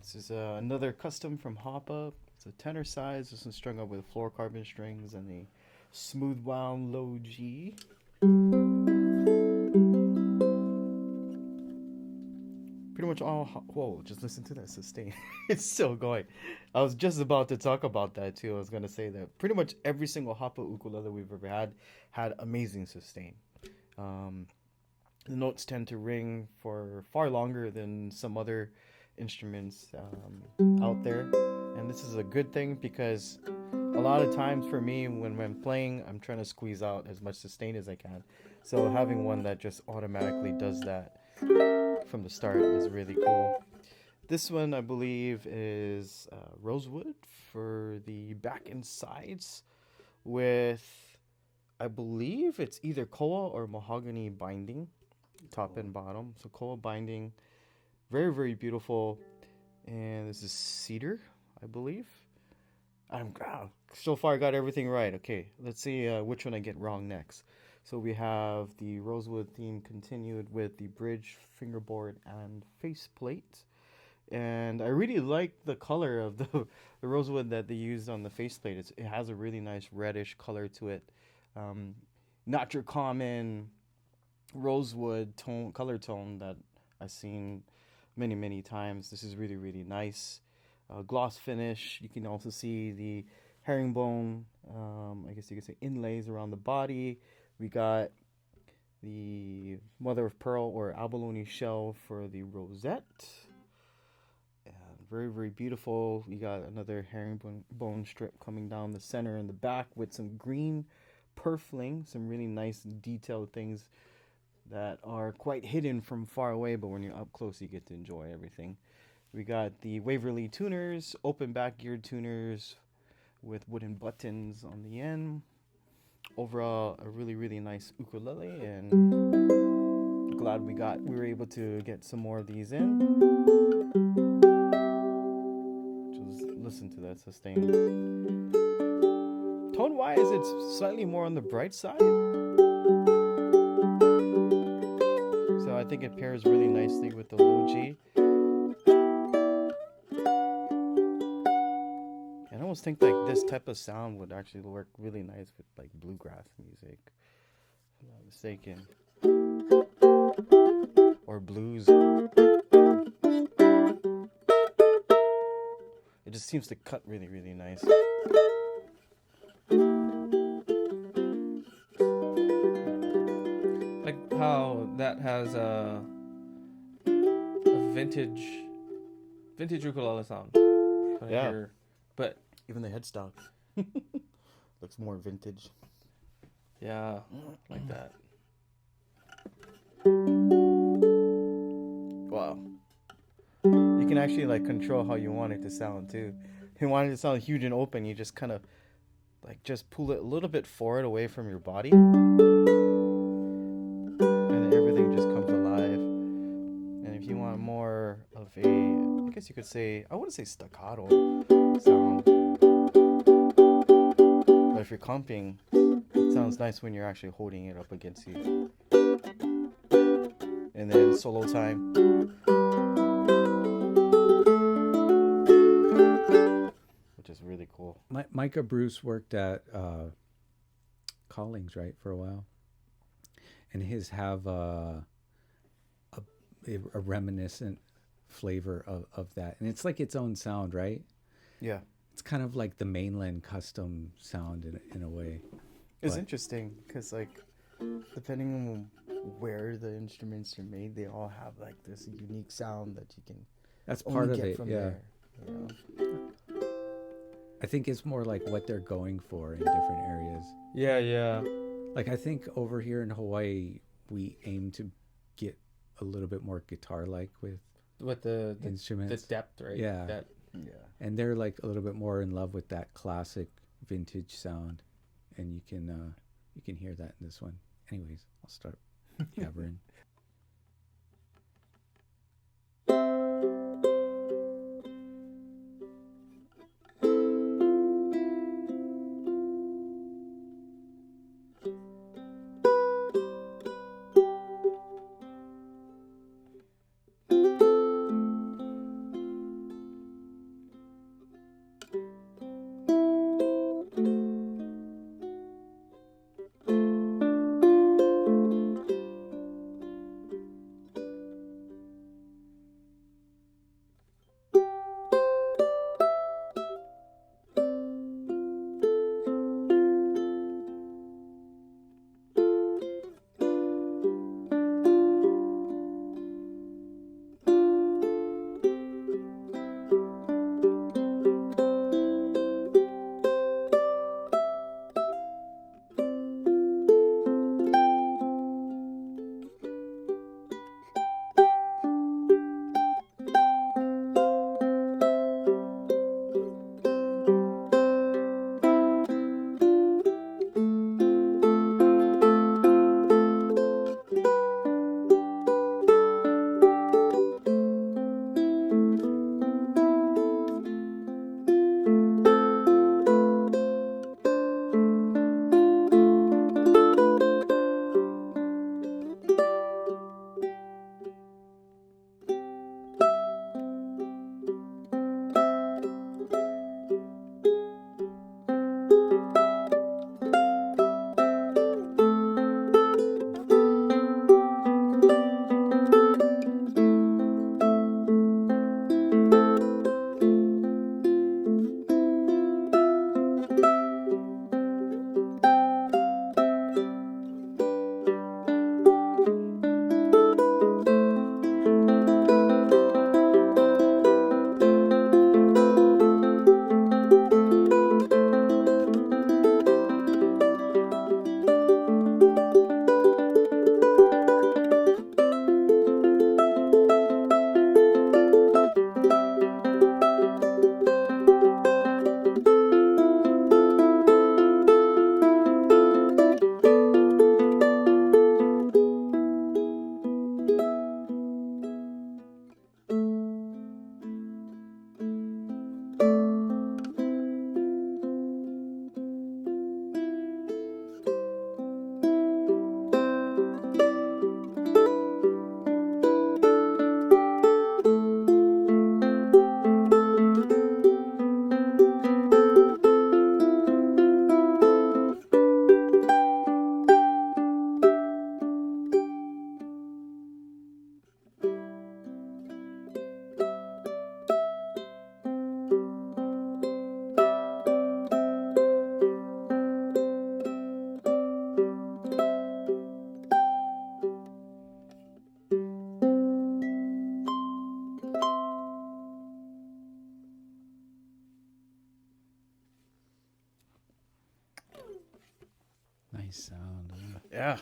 This is another custom from Hapa. It's a tenor size. This one's strung up with fluorocarbon strings and a smooth wound low G. Pretty much all. Whoa! Just listen to that sustain. It's still going. I was just about to talk about that too. I was gonna say that pretty much every single Hapa ukulele we've ever had amazing sustain. Um, the notes tend to ring for far longer than some other instruments out there, and this is a good thing because a lot of times for me when I'm playing, I'm trying to squeeze out as much sustain as I can. So having one that just automatically does that from the start is really cool. This one I believe is Rosewood for the back and sides with, I believe it's either koa or mahogany binding, top and bottom. So koa binding, very very beautiful. And this is Cedar, I believe. So far I got everything right. Okay, let's see which one I get wrong next. So we have the Rosewood theme continued with the bridge, fingerboard, and faceplate. And I really like the color of the rosewood that they used on the faceplate. It has a really nice reddish color to it. Um, Not your common rosewood color tone that I've seen many times. This is really really nice. Gloss finish. You can also see the herringbone. I guess you could say inlays around the body. We got the mother of pearl or abalone shell for the rosette. And very, very beautiful. We got another herringbone strip coming down the center and the back with some green purfling, some really nice detailed things that are quite hidden from far away, but when you're up close, you get to enjoy everything. We got the Waverly tuners, open back geared tuners with wooden buttons on the end. Overall, a really really nice ukulele, and glad we were able to get some more of these in. Just listen to that sustain. Tone wise, it's slightly more on the bright side, so I think it pairs really nicely with the low G. I almost think like this type of sound would actually work really nice with like bluegrass music, if I'm not mistaken, or blues. It just seems to cut really really nice. Like how that has a vintage ukulele sound. Yeah. Hear, but Even the headstock looks more vintage. yeah, like that. Wow. You can actually like control how you want it to sound too. If you want it to sound huge and open, you just kind of like just pull it a little bit forward away from your body, and then everything just comes alive. And if you want more of a, I guess you could say, I wouldn't say staccato sound, but if you're comping, it sounds nice when you're actually holding it up against you. And then solo time, which is really cool. Micah Bruce worked at Collings, right, for a while, and his have a reminiscent flavor of that, and it's like its own sound, right? Yeah. It's kind of like the mainland custom sound in a way. It's But- interesting because, like, depending on where the instruments are made, they all have like this unique sound that you can That's only part of get it, from yeah. there. You know? I think it's more like what they're going for in different areas. Yeah. Like I think over here in Hawaii, we aim to get a little bit more guitar-like with With the instruments. depth, right? Yeah. That Yeah. And they're like a little bit more in love with that classic vintage sound, and you can hear that in this one. Anyways, I'll start yabbering. Nice sound. Yeah.